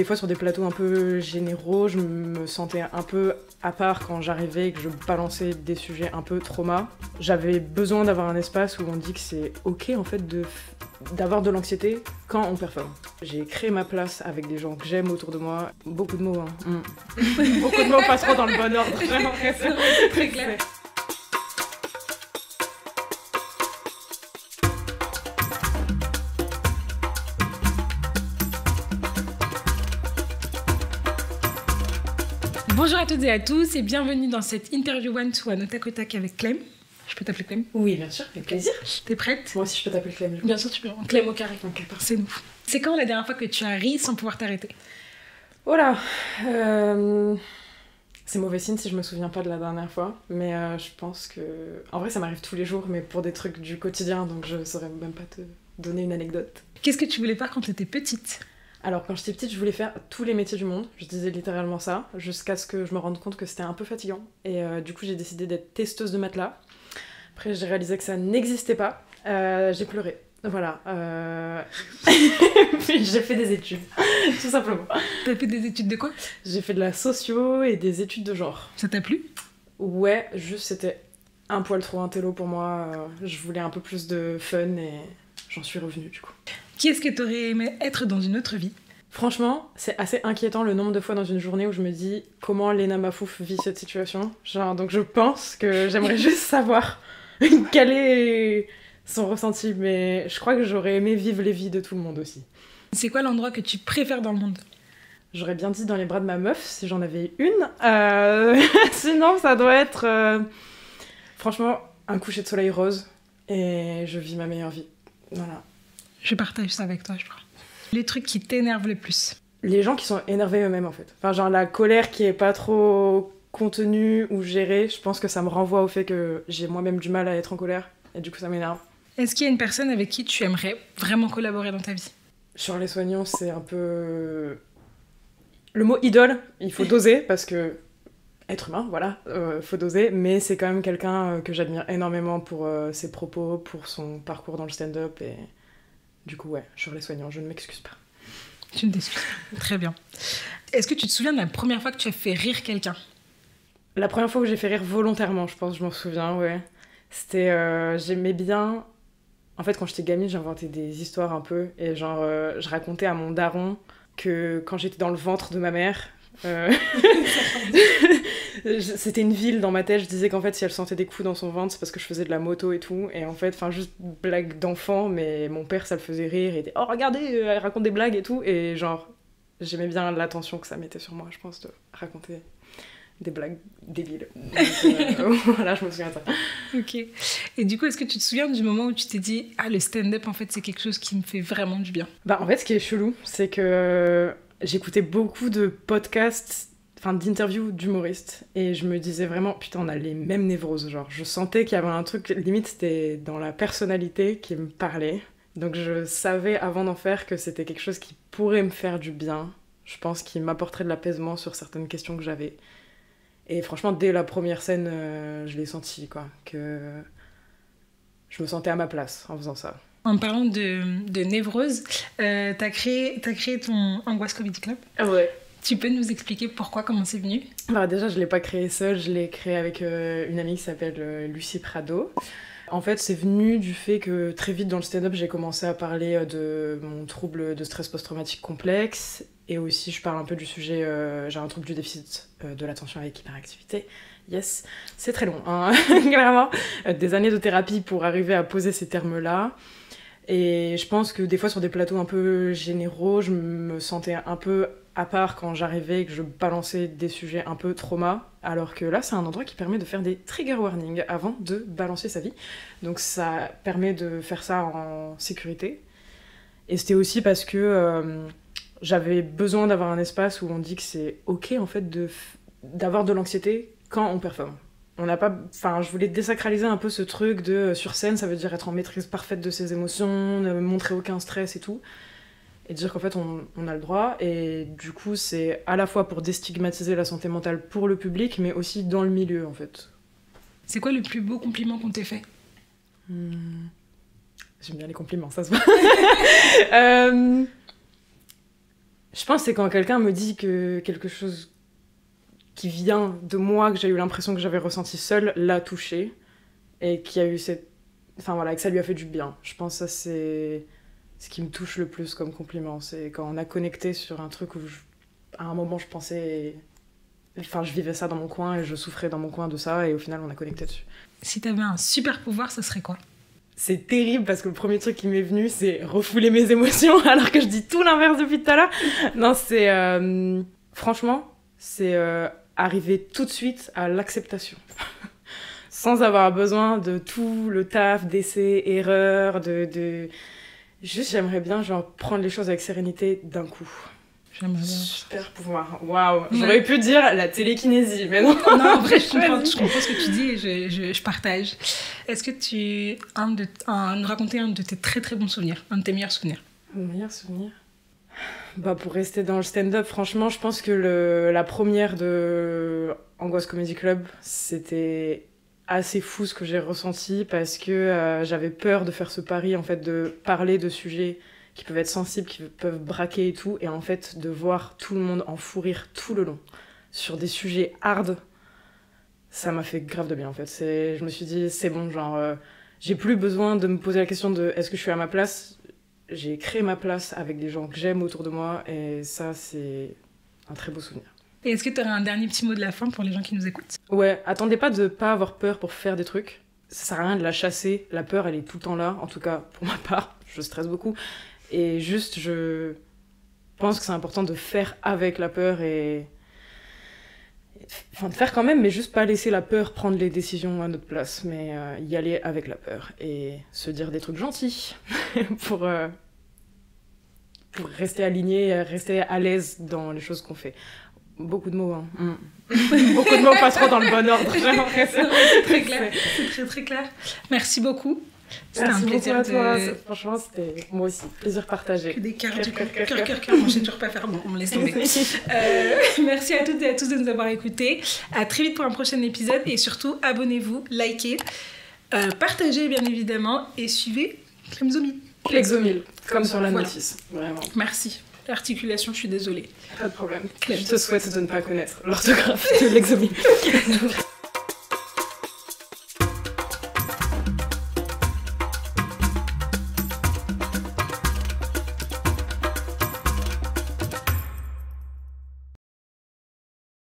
Des fois sur des plateaux un peu généraux, je me sentais un peu à part quand j'arrivais et que je balançais des sujets un peu trauma. J'avais besoin d'avoir un espace où on dit que c'est ok en fait d'avoir de l'anxiété quand on performe. J'ai créé ma place avec des gens que j'aime autour de moi. Beaucoup de mots, hein. Beaucoup de mots pas trop dans le bon ordre, j'ai l'impression. C'est très clair. Bonjour à toutes et à tous et bienvenue dans cette interview one-to-one au tac au tac avec Clem. Je peux t'appeler Clem? Oui, bien sûr, avec plaisir. T'es prête? Moi aussi je peux t'appeler Clem. Bien sûr, tu peux. Clem au carré. Ok, parfait. C'est nous. C'est quand la dernière fois que tu as ri sans pouvoir t'arrêter? Oh là C'est mauvais signe si je me souviens pas de la dernière fois, mais je pense que... En vrai ça m'arrive tous les jours, mais pour des trucs du quotidien, donc je saurais même pas te donner une anecdote. Qu'est-ce que tu voulais faire quand tu étais petite? Alors quand j'étais petite, je voulais faire tous les métiers du monde, je disais littéralement ça, jusqu'à ce que je me rende compte que c'était un peu fatigant, et du coup j'ai décidé d'être testeuse de matelas. Après j'ai réalisé que ça n'existait pas, j'ai pleuré. Voilà. Puis j'ai fait des études, tout simplement. T'as fait des études de quoi? J'ai fait de la socio et des études de genre. Ça t'a plu? Ouais, juste c'était un poil trop intello pour moi. Je voulais un peu plus de fun et j'en suis revenue du coup. Qui est-ce que t'aurais aimé être dans une autre vie? Franchement, c'est assez inquiétant le nombre de fois dans une journée où je me dis comment Léna Mafouf vit cette situation. Genre, donc je pense que j'aimerais juste savoir quel est son ressenti, mais je crois que j'aurais aimé vivre les vies de tout le monde aussi. C'est quoi l'endroit que tu préfères dans le monde? J'aurais bien dit dans les bras de ma meuf si j'en avais une. Sinon, ça doit être franchement un coucher de soleil rose et je vis ma meilleure vie. Voilà. Je partage ça avec toi, je crois. Les trucs qui t'énervent le plus? Les gens qui sont énervés eux-mêmes en fait. Enfin, genre la colère qui est pas trop contenue ou gérée, je pense que ça me renvoie au fait que j'ai moi-même du mal à être en colère et du coup ça m'énerve. Est-ce qu'il y a une personne avec qui tu aimerais vraiment collaborer dans ta vie? Sur les soignants, c'est un peu... Le mot idole, il faut doser parce que... Être humain, voilà, faut doser, mais c'est quand même quelqu'un que j'admire énormément pour ses propos, pour son parcours dans le stand-up et... Du coup, ouais, sur les soignants, je ne m'excuse pas. Tu ne t'excuses pas. Très bien. Est-ce que tu te souviens de la première fois que tu as fait rire quelqu'un? La première fois que j'ai fait rire volontairement, je pense, je m'en souviens, ouais. C'était... j'aimais bien... En fait, quand j'étais gamine, j'inventais des histoires un peu, et genre, je racontais à mon daron que quand j'étais dans le ventre de ma mère... C'était une ville dans ma tête, je disais qu'en fait si elle sentait des coups dans son ventre c'est parce que je faisais de la moto et tout, et en fait, enfin juste blague d'enfant, mais mon père ça le faisait rire, et il était oh regardez, elle raconte des blagues et tout, et genre j'aimais bien l'attention que ça mettait sur moi, je pense, de raconter des blagues débiles. Donc, voilà, je me souviens de ça. Ok. Et du coup, est-ce que tu te souviens du moment où tu t'es dit ah, le stand-up en fait c'est quelque chose qui me fait vraiment du bien? Bah en fait ce qui est chelou c'est que j'écoutais beaucoup de podcasts, enfin d'interviews d'humoristes, et je me disais vraiment putain on a les mêmes névroses, genre je sentais qu'il y avait un truc, limite c'était dans la personnalité qui me parlait, donc je savais avant d'en faire que c'était quelque chose qui pourrait me faire du bien, je pense qu'il m'apporterait de l'apaisement sur certaines questions que j'avais, et franchement dès la première scène je l'ai senti quoi, que je me sentais à ma place en faisant ça. En parlant de névrose, t'as créé ton Angoisse Comedy Club. Ah ouais. Tu peux nous expliquer pourquoi, comment c'est venu? Bah déjà, je l'ai pas créé seule, je l'ai créé avec une amie qui s'appelle Lucie Prado. En fait, c'est venu du fait que très vite dans le stand-up, j'ai commencé à parler de mon trouble de stress post-traumatique complexe, et aussi je parle un peu du sujet, j'ai un trouble du déficit de l'attention avec hyperactivité. Yes, c'est très long, hein, clairement. Des années de thérapie pour arriver à poser ces termes-là. Et je pense que des fois sur des plateaux un peu généraux, je me sentais un peu à part quand j'arrivais et que je balançais des sujets un peu trauma, alors que là c'est un endroit qui permet de faire des trigger warnings avant de balancer sa vie, donc ça permet de faire ça en sécurité. Et c'était aussi parce que j'avais besoin d'avoir un espace où on dit que c'est ok en fait d'avoir de l'anxiété quand on performe. On n'a pas... Enfin, je voulais désacraliser un peu ce truc de sur scène, ça veut dire être en maîtrise parfaite de ses émotions, ne montrer aucun stress et tout. Et dire qu'en fait, on a le droit. Et du coup, c'est à la fois pour déstigmatiser la santé mentale pour le public, mais aussi dans le milieu, en fait. C'est quoi le plus beau compliment qu'on t'ait fait? J'aime bien les compliments, ça se voit. Je pense que c'est quand quelqu'un me dit que quelque chose qui vient de moi, que j'ai eu l'impression que j'avais ressenti seule, l'a touché. Et qu'il y a eu cette... Enfin voilà, que ça lui a fait du bien. Je pense que ça, c'est ce qui me touche le plus comme compliment. C'est quand on a connecté sur un truc où, à un moment, je pensais... Enfin, je vivais ça dans mon coin et je souffrais dans mon coin de ça. Et au final, on a connecté dessus. Si t'avais un super pouvoir, ça serait quoi? C'est terrible parce que le premier truc qui m'est venu, c'est refouler mes émotions alors que je dis tout l'inverse depuis tout à l'heure. Non, c'est... franchement, c'est arriver tout de suite à l'acceptation. Sans avoir besoin de tout le taf, d'essais, erreurs, de... Juste, j'aimerais bien genre, prendre les choses avec sérénité d'un coup. J'aimerais bien. Super pouvoir. Waouh. J'aurais pu dire la télékinésie, mais non. Non, en vrai, je comprends ce que tu dis et je partage. Est-ce que tu nous raconter un de tes très très bons souvenirs, un de tes meilleurs souvenirs? Mon meilleur souvenir? Bah, pour rester dans le stand-up, franchement, je pense que la première de Angoisse Comedy Club, c'était assez fou ce que j'ai ressenti parce que j'avais peur de faire ce pari, en fait, de parler de sujets qui peuvent être sensibles, qui peuvent braquer et tout, et en fait, de voir tout le monde en fou rire tout le long sur des sujets hard, ça m'a fait grave de bien, en fait. Je me suis dit, c'est bon, genre, j'ai plus besoin de me poser la question de est-ce que je suis à ma place. J'ai créé ma place avec des gens que j'aime autour de moi, et ça, c'est un très beau souvenir. Et est-ce que tu aurais un dernier petit mot de la fin pour les gens qui nous écoutent? Ouais, attendez pas de pas avoir peur pour faire des trucs. Ça sert à rien de la chasser. La peur, elle est tout le temps là. En tout cas, pour ma part, je stresse beaucoup. Et juste, je pense que c'est important de faire avec la peur Enfin, de faire quand même, mais juste pas laisser la peur prendre les décisions à notre place, mais y aller avec la peur. Et se dire des trucs gentils pour rester aligné, rester à l'aise dans les choses qu'on fait. Beaucoup de mots, hein. Beaucoup de mots, pas trop dans le bon ordre, j'ai l'impression. C'est très clair, c'est très très clair. Merci beaucoup. C'était un plaisir à toi. Franchement, c'était moi aussi. Plaisir partagé. Que des cœurs, du coup. Cœur. Moi, je sais toujours pas faire. Bon, on me laisse tomber. Merci à toutes et à tous de nous avoir écoutés. À très vite pour un prochain épisode. Et surtout, abonnez-vous, likez, partagez bien évidemment et suivez Clemzomil. Clemzomil, comme sur la notice. Vraiment. Merci. L'articulation, je suis désolée. Pas de problème. Je te souhaite de ne pas connaître l'orthographe de l'exomil.